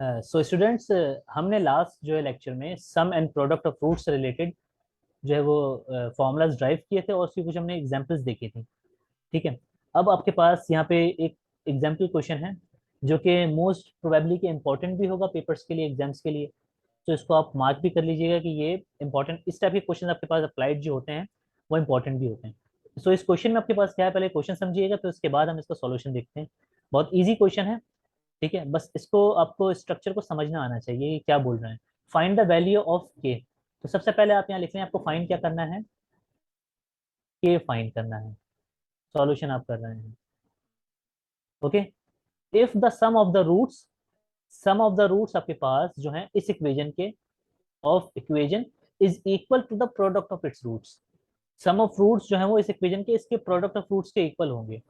So students, हमने last जो है लेक्चर में सम एंड प्रोडक्ट ऑफ फ्रूट से रिलेटेड जो है वो फॉर्मूलाज ड्राइव किए थे और उसकी कुछ हमने एग्जांपल्स देखी थी। ठीक है। अब आपके पास यहाँ पे एक एग्जाम्पल क्वेश्चन है जो कि मोस्ट प्रोबेबली के इम्पोर्टेंट भी होगा पेपर्स के लिए, एग्जाम्स के लिए। तो इसको आप मार्क भी कर लीजिएगा कि ये इंपॉर्टेंट, इस टाइप के क्वेश्चन आपके पास अप्लाइड जो होते हैं वो इंपॉर्टेंट भी होते हैं। सो इस क्वेश्चन में आपके पास क्या है, पहले क्वेश्चन समझिएगा तो उसके बाद हम इसका सॉल्यूशन देखते हैं। बहुत इजी क्वेश्चन है। ठीक है, बस इसको आपको स्ट्रक्चर को समझना आना चाहिए कि क्या बोल रहे हैं। फाइंड द वैल्यू ऑफ के। तो सबसे पहले आप यहाँ लिख लें, आपको फाइंड क्या करना है, के फाइंड करना है। सॉल्यूशन आप कर रहे हैं। Okay. If the sum of the roots आपके पास जो है इस इक्वेशन के, of equation is equal to the product of its roots. Sum of roots जो है वो इस इक्वेशन के इसके प्रोडक्ट ऑफ रूट्स के इक्वल होंगे।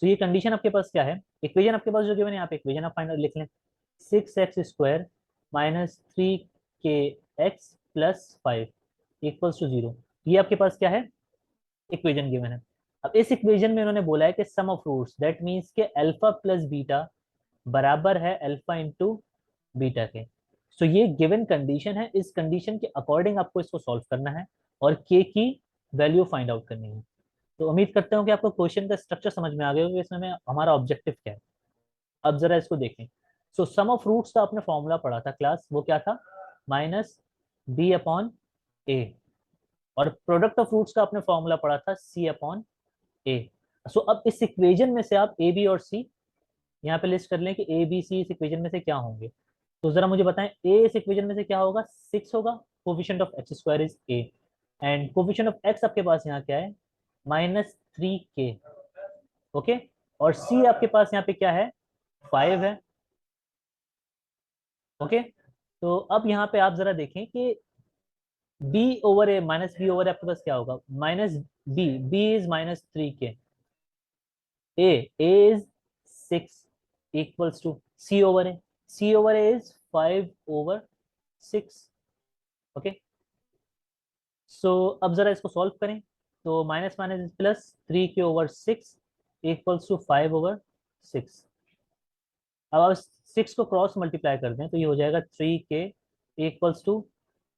तो ये कंडीशन आपके पास क्या है, इक्वेशन आपके पास जो गिवन है यहाँ पे, इक्वेशन आप फाइंड लिख लें। 6x² minus 3kx+5 equals to 0। ये आपके पास क्या है, इक्वेशन गिवन है। अब इस इक्वेशन में उन्होंने बोला है कि सम ऑफ रूट्स, दैट मीन्स के अल्फा प्लस बीटा बराबर है अल्फा इंटू बीटा के। सो ये गिवन कंडीशन है, इस कंडीशन के अकॉर्डिंग आपको इसको सॉल्व करना है और के की वैल्यू फाइंड आउट करनी है। तो उम्मीद करता हूँ कि आपको क्वेश्चन का स्ट्रक्चर समझ में आ गया होगा कि इसमें हमारा ऑब्जेक्टिव क्या है। अब जरा इसको देखें। सो सम ऑफ रूट्स का आपने फॉर्मूला पढ़ा था क्लास, वो क्या था, -b/a। और प्रोडक्ट ऑफ रूट्स का आपने फॉर्मूला पढ़ा था c/a। सो अब इस इक्वेशन में से आप ए बी और सी यहाँ पे लिस्ट कर लें कि ए बी सी इस इक्वेशन में से क्या होंगे। तो जरा मुझे बताएं, ए इस इक्वेशन में से क्या होगा, 6 होगा। Coefficient of x² is a and coefficient of x आपके पास यहाँ क्या है, -3k। ओके। और c आपके पास यहाँ पे क्या है, 5 है। ओके। तो अब यहाँ पे आप जरा देखें कि b/a माइनस b/a आपके पास क्या होगा, -b is -3k, a is 6 equals to c/a is 5/6। Okay. So अब जरा इसको सॉल्व करें। तो minus minus plus, 3k/6 equals to 5/6। अब आप 6 को क्रॉस मल्टीप्लाई कर दें तो ये हो जाएगा 3k इक्वल्स टू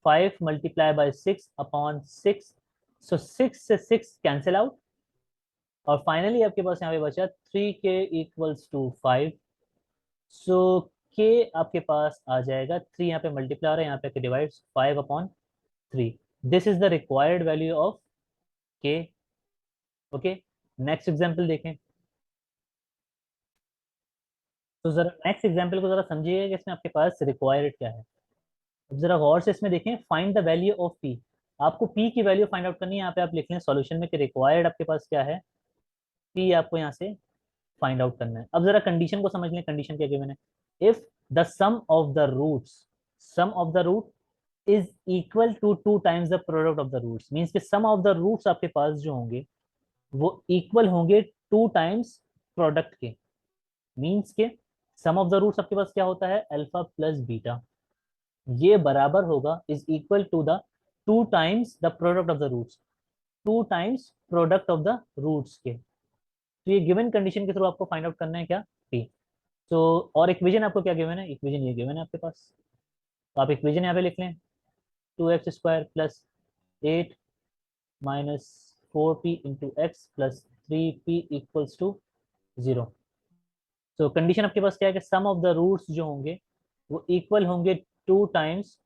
5 × 6/6। सो 6 से 6 कैंसिल आउट और फाइनली आपके पास यहाँ पे बचा 3k equals to 5। So k आपके पास आ जाएगा, 3 यहाँ पे मल्टीप्लाई हो रहा है, यहाँ पे divide 5/3। This is the required value of k। Okay. Next example देखें। तो जरा नेक्स्ट एग्जाम्पल को जरा समझिएगा कि इसमें आपके पास रिक्वायर्ड क्या है। अब जरा गौर से इसमें देखें, find the value of p। आपको p की वैल्यू फाइंड आउट करनी है। यहाँ पे आप लिख लें सॉल्यूशन में कि रिक्वायर्ड आपके पास क्या है, p आपको यहाँ से फाइंड आउट करना है। अब जरा कंडीशन को समझ लें, कंडीशन क्या गिवन है, if the sum of the root is equal to 2 times the product of the roots. Means के सम ऑफ द रूट्स आपके पास जो होंगे वो इक्वल होंगे 2 टाइम्स प्रोडक्ट के। मीन्स के सम ऑफ द रूट्स आपके पास क्या होता है, अल्फा प्लस बीटा, ये बराबर होगा, is equal to the 2 times the product of the roots, 2 times product of the roots के। तो ये गिवन कंडीशन के थ्रू आपको फाइंड आउट करना है क्या, p। तो और इक्वेशन आपको क्या गिवन है, इक्वेशन ये गिवन है आपके पास। तो आप इक्वेशन यहाँ पे लिख लें, 2x² + 8 -4p × x + 3p equals to 0। तो कंडीशन आपके पास क्या है कि सम ऑफ द रूट्स जो होंगे वो इक्वल होंगे 2 times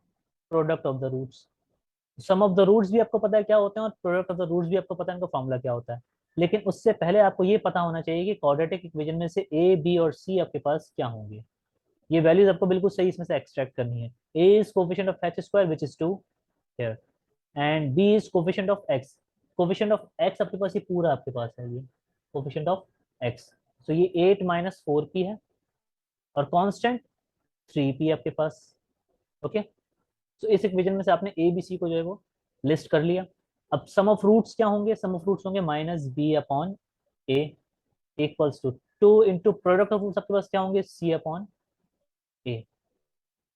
product of the roots. Sum of the roots भी आपको पता है क्या होते हैं और प्रोडक्ट ऑफ द रूट्स भी आपको पता है उनका फॉर्मूला क्या होता है। लेकिन उससे पहले आपको ये पता होना चाहिए कि क्वाड्रेटिक इक्वेशन में से ए बी और सी आपके पास क्या होंगे। ये वैल्यूज आपको बिल्कुल सही इसमें से एक्सट्रैक्ट करनी है। A is coefficient of x² which is 2 here and b is coefficient of x। Coefficient of x आपके पास ये पूरा आपके पास है, ये कोफिशिएंट ऑफ x। तो ये 8 - 4p है और कांस्टेंट 3p आपके पास। ओके। तो इस इक्वेशन में से आपने ए बी सी को जो है वो लिस्ट कर लिया। अब सम ऑफ रूट्स क्या होंगे, सम ऑफ रूट्स होंगे -b/a equals to 2 into product of roots आपके पास क्या होंगे, c/a।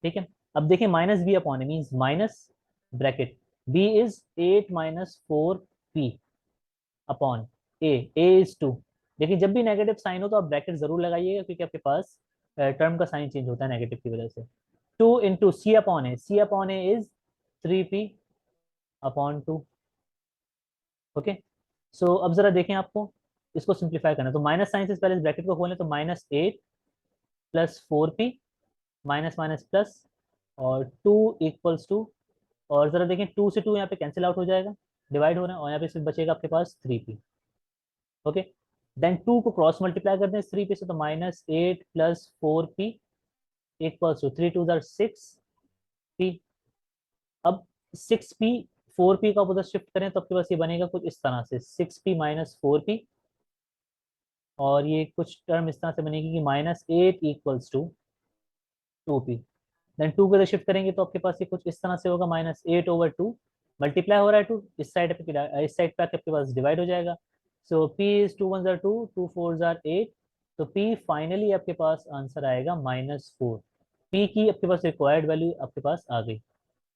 ठीक है। अब देखिए -b/a means minus bracket, b is 8 - 4p upon a is 2। लेकिन जब भी नेगेटिव साइन हो तो आप ब्रैकेट जरूर लगाइएगा क्योंकि आपके पास टर्म का साइन चेंज होता है नेगेटिव की वजह से। 2 into c upon a, c upon a is 3p upon 2। Okay, so अब जरा देखें, आपको इसको सिंप्लीफाई करना है, तो माइनस साइन से पहले इस ब्रैकेट को खोलें, तो -8 plus 4p minus minus plus और 2 इक्वल्स टू, और जरा देखें 2 से 2 यहाँ पे कैंसिल आउट हो जाएगा, डिवाइड हो रहा है, और यहाँ पे सिर्फ बचेगा आपके पास 3p। ओके, देन 2 को क्रॉस मल्टीप्लाई करते हैं 3p से, तो -8 plus 4p equals to 3 to 6p। अब 6p 4p का उधर शिफ्ट करें तो आपके पास ये बनेगा कुछ इस तरह से, 6p माइनस 4p, और ये कुछ टर्म इस तरह से बनेगी कि -8 इक्वल्स टू 2p। देन 2 को इधर शिफ्ट करेंगे तो आपके पास ये कुछ इस तरह से होगा, -8/2 मल्टीप्लाई हो रहा है 2 इस साइड पे, इस साइड पे आपके पास डिवाइड हो जाएगा। सो p इज 2 1 2, 2 4 8, तो p फाइनली आपके पास आंसर आएगा -4। p की आपके पास रिक्वायर्ड वैल्यू आपके पास आ गई।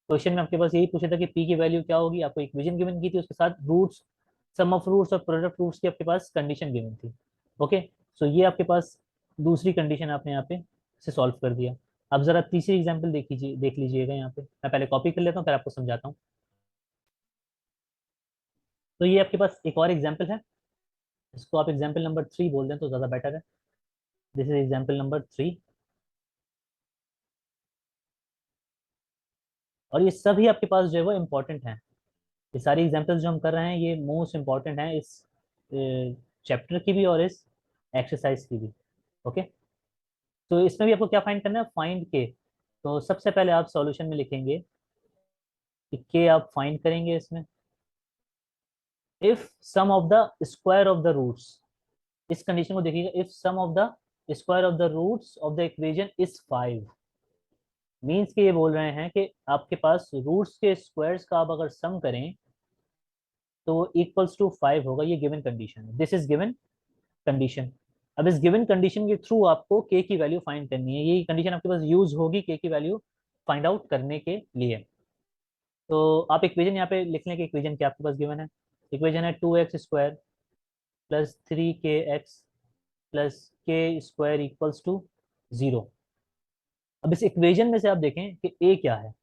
क्वेश्चन में आपके पास यही पूछा था कि p की वैल्यू क्या होगी, आपको इक्वेशन गिवन की थी, उसके साथ रूट्स, सम ऑफ रूट्स और प्रोडक्ट रूट्स की आपके पास कंडीशन गिवन थी। ओके, सो ये आपके पास दूसरी कंडीशन आपने यहाँ पे से सॉल्व कर दिया। अब जरा तीसरी एग्जांपल देख लीजिएगा, यहाँ पे मैं पहले कॉपी कर लेता हूँ फिर आपको समझाता हूँ। तो ये आपके पास एक और एग्जाम्पल है, इसको आप एग्जाम्पल नंबर 3 बोल दें तो ज़्यादा बेटर है। दिस इज एग्जाम्पल नंबर 3, और ये सभी आपके पास जो है वो इम्पोर्टेंट हैं। ये सारी एग्जाम्पल्स जो हम कर रहे हैं ये मोस्ट इम्पॉर्टेंट हैं इस चैप्टर की भी और इस एक्सरसाइज की भी। ओके, तो इसमें भी आपको क्या फाइंड करना है, फाइंड के। तो सबसे पहले आप सॉल्यूशन में लिखेंगे कि के आप फाइंड करेंगे इसमें, if sum of the square of the roots, इस कंडीशन को देखिएगा, if sum of the square of the roots of the equation is 5, means कि ये बोल रहे हैं कि आपके पास रूट्स के स्क्वायर्स का आप अगर सम करें तो इक्वल्स टू 5 होगा, ये गिवन कंडीशन है, दिस इज गिवन कंडीशन। अब इस गिवन कंडीशन के थ्रू आपको के की वैल्यू फाइंड करनी है, ये कंडीशन आपके पास यूज होगी के की वैल्यू फाइंड आउट करने के लिए। तो आप इक्वेशन यहाँ पे लिख लें कि इक्वेशन क्या आपके पास गिवन है, इक्वेशन है 2x² प्लस 3kx प्लस के स्क्वायर इक्वल्स टू 0। अब इस इक्वेशन में से आप देखें कि ए क्या है,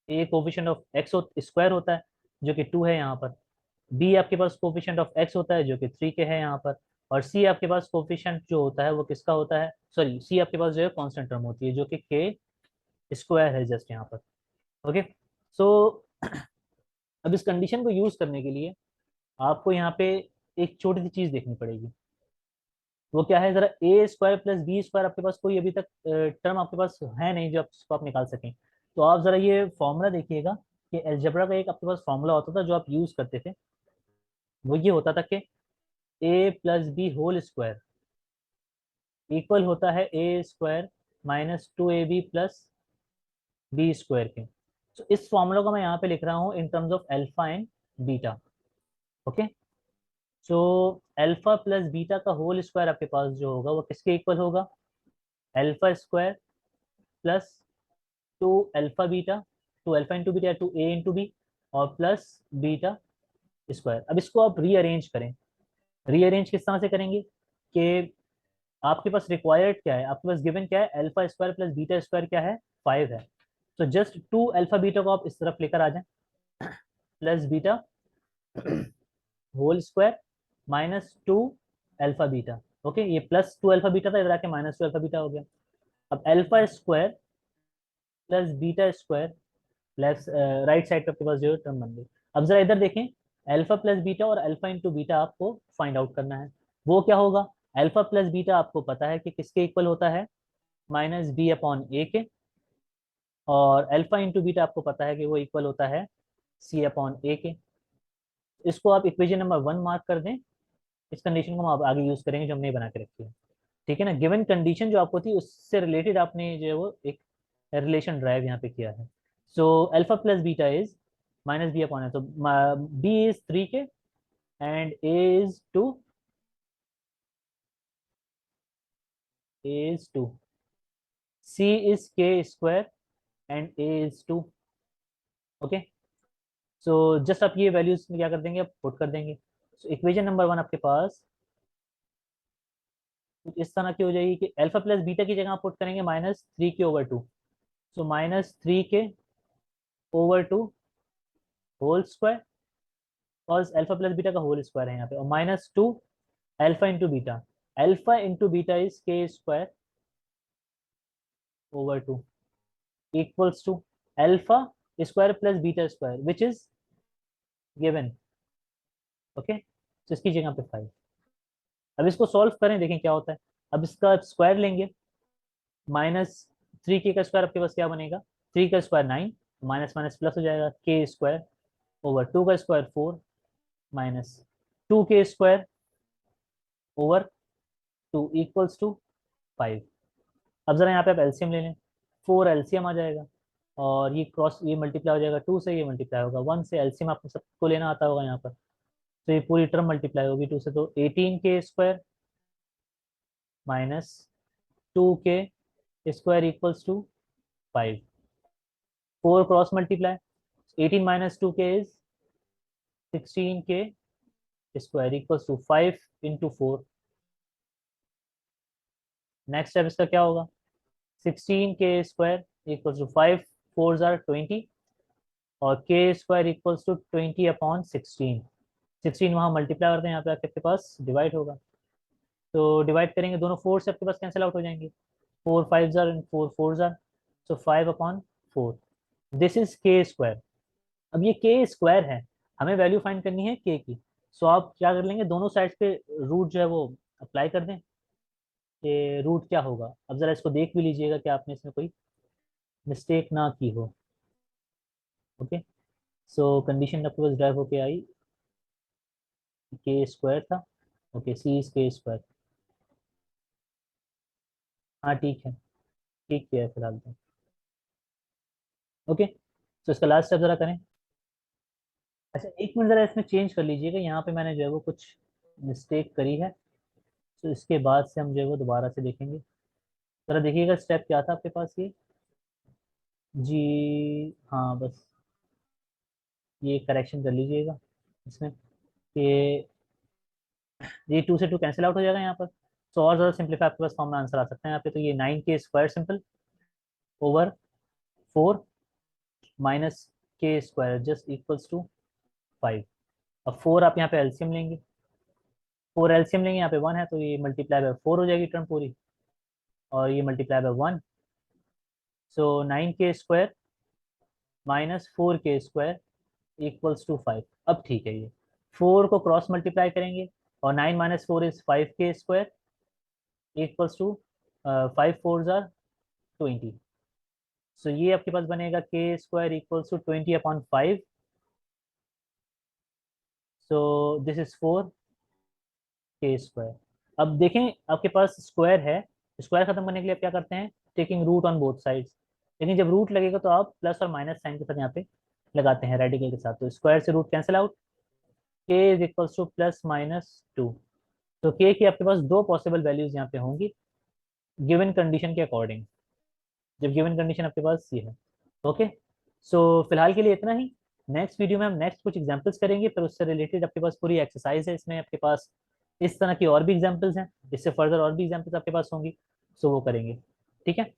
ए कोफिशिएंट ऑफ एक्स स्क्वायर होता है जो कि 2 है यहाँ पर, बी आपके पास कोफिशिएंट ऑफ एक्स होता है जो कि 3 के है यहाँ पर, और सी आपके पास कोफिशिएंट जो होता है वो किसका होता है, सॉरी सी आपके पास जो है कांस्टेंट टर्म होती है जो कि के स्क्वायर है जस्ट यहाँ पर। ओके, सो अब इस कंडीशन को यूज करने के लिए आपको यहाँ पे एक छोटी सी चीज देखनी पड़ेगी, वो क्या है, जरा ए स्क्वायर प्लस बी स्क्वायर आपके पास कोई अभी तक टर्म आपके पास है नहीं जो आप निकाल सकें। तो आप जरा ये फॉर्मूला देखिएगा कि अलजेब्रा का एक आपके पास फॉर्मूला होता था जो आप यूज करते थे, वो ये होता था कि a plus b whole square equal होता है a square -2ab plus b square के। तो इस फॉर्मूला को मैं यहाँ पे लिख रहा हूँ in terms of alpha and beta. Okay, so alpha plus beta का होल स्क्वायर आपके पास जो होगा वो किसके इक्वल होगा, alpha square plus 2 alpha beta, 2 alpha into beta, 2a into B, और प्लस बीटा स्क्वायर। अब इसको आप रीअरेंज करें, रीअरेंज किस तरह से करेंगे कि आपके पास रिक्वायर्ड क्या है, आपके पास गिवन क्या है, alpha square plus beta square क्या है, 5 है। तो जस्ट 2 अल्फा बीटा को आप इस तरफ लेकर आ जाएं, plus beta whole square -2 alpha beta. Okay, ये +2 अल्फा बीटा था, इधर आके -2 अल्फा बीटा हो गया। अब alpha square plus beta square left right side पे आपके पास जो टर्म बन गई। अब जरा इधर देखें, अल्फा प्लस बीटा और अल्फा इंटू बीटा आपको फाइंड आउट करना है, वो क्या होगा, अल्फा प्लस बीटा आपको पता है कि किसके इक्वल होता है, -b/a के, और अल्फा इंटू बीटा आपको पता है कि वो इक्वल होता है c/a के। इसको आप इक्वेशन नंबर 1 मार्क कर दें, इस कंडीशन को हम आगे यूज करेंगे जो हमने बना के रखी है। ठीक है ना, गिवन कंडीशन जो आपको थी उससे रिलेटेड आपने जो है वो एक रिलेशन ड्राइव यहाँ पे किया है। सो alpha plus beta is -b/a, तो b is 3k and a is 2, c is k square and a is 2। Okay, so just आप ये वैल्यूज में क्या कर देंगे, आप पुट कर देंगे। सो इक्वेशन नंबर 1 आपके पास कुछ इस तरह की हो जाएगी कि अल्फा प्लस बीटा की जगह आप पुट करेंगे -3k/2, so -3k/2 whole square, और अल्फा प्लस बीटा का होल स्क्वायर है यहाँ पे, और -2 alpha into beta, alpha into beta is k²/2 equals to alpha square plus beta square which is given. Okay, तो इसकी जगह पे 5। अब इसको सॉल्व करें, देखें क्या होता है। अब इसका स्क्वायर लेंगे, -3k का स्क्वायर आपके पास क्या बनेगा, 3 का स्क्वायर 9, माइनस माइनस प्लस हो जाएगा, k²/2 का स्क्वायर 4, -2k²/2 इक्वल्स टू 5। अब जरा यहाँ पे आप एलसीएम ले लें, 4 एलसीएम आ जाएगा, और ये क्रॉस, ये मल्टीप्लाई हो जाएगा 2 से, ये मल्टीप्लाई होगा 1 से, एलसीएम आपको सबको लेना आता होगा यहाँ पर, तो ये पूरी टर्म मल्टीप्लाई होगी 2 से, तो 18k² -2k² equals to 5। 4 cross multiply, 18 minus 2k is 16k² equals to 5 into 4। Next step इसका क्या होगा, 16k² इक्वल्स टू 5, 4 जार 20, और k² इक्वल्स टू 20/16। 16 वहाँ मल्टीप्लाई करते हैं, यहाँ पे आपके पास डिवाइड होगा, तो डिवाइड करेंगे, दोनों 4 से आपके पास कैंसिल आउट हो जाएंगे, 4 5 jar and 4 4 jar, so 5/4। This is k²। अब ये k² है, हमें वैल्यू फाइंड करनी है k की, सो आप क्या कर लेंगे, दोनों साइड्स पे रूट जो है वो अप्लाई कर दें, कि रूट क्या होगा। अब जरा इसको देख भी लीजिएगा कि आपने इसमें कोई मिस्टेक ना की हो। ओके, सो कंडीशन आपके पास ड्राइव होके आई, k² था, ओके, सी इज k²। हाँ ठीक है, ठीक है फिलहाल तो। ओके, तो इसका लास्ट स्टेप जरा करें। अच्छा, एक मिनट जरा इसमें चेंज कर लीजिएगा, यहाँ पे मैंने जो है वो कुछ मिस्टेक करी है, तो इसके बाद से हम जो है वो दोबारा से देखेंगे। जरा देखिएगा स्टेप क्या था आपके पास ये जी। हाँ बस ये करेक्शन कर लीजिएगा इसमें, कि ये 2 से 2 कैंसिल आउट हो जाएगा यहाँ पर, तो और ज़्यादा सिंपलीफाई आपके पास फॉर्म में आंसर आ सकते हैं यहाँ पे, तो ये 9k² simple over 4 minus k² just equals to 5। अब 4 आप यहाँ पे एलसीएम लेंगे, 4 एलसीएम लेंगे, यहाँ पे 1 है, तो ये मल्टीप्लाई बाय 4 हो जाएगी टर्म पूरी, और ये multiply by 1, so 9k² -4k² equals to 5। अब ठीक है, ये 4 को क्रॉस मल्टीप्लाई करेंगे, और 9 minus 4 is 5k² equals to 5 4 जार 20, सो ये आपके पास बनेगा k² equals to 20/5, so this is 4k²। अब देखें आपके पास स्क्वायर है, स्क्वायर खत्म करने के लिए आप क्या करते हैं, taking root on both sides, लेकिन जब रूट लगेगा तो आप प्लस और माइनस साइन के साथ यहाँ पे लगाते हैं रेडिकल के साथ, तो स्क्वायर से root cancel out, k is equals to +-2। तो k की आपके पास दो पॉसिबल वैल्यूज यहाँ पे होंगी गिवन कंडीशन के अकॉर्डिंग, जब गिवन कंडीशन आपके पास ये है। ओके, सो फिलहाल के लिए इतना ही। नेक्स्ट वीडियो में हम नेक्स्ट कुछ एग्जांपल्स करेंगे, फिर उससे रिलेटेड आपके पास पूरी एक्सरसाइज है, इसमें आपके पास इस तरह की और भी एग्जांपल्स हैं, इससे फर्दर और भी एग्जांपल्स आपके पास होंगी, सो वो करेंगे। ठीक है।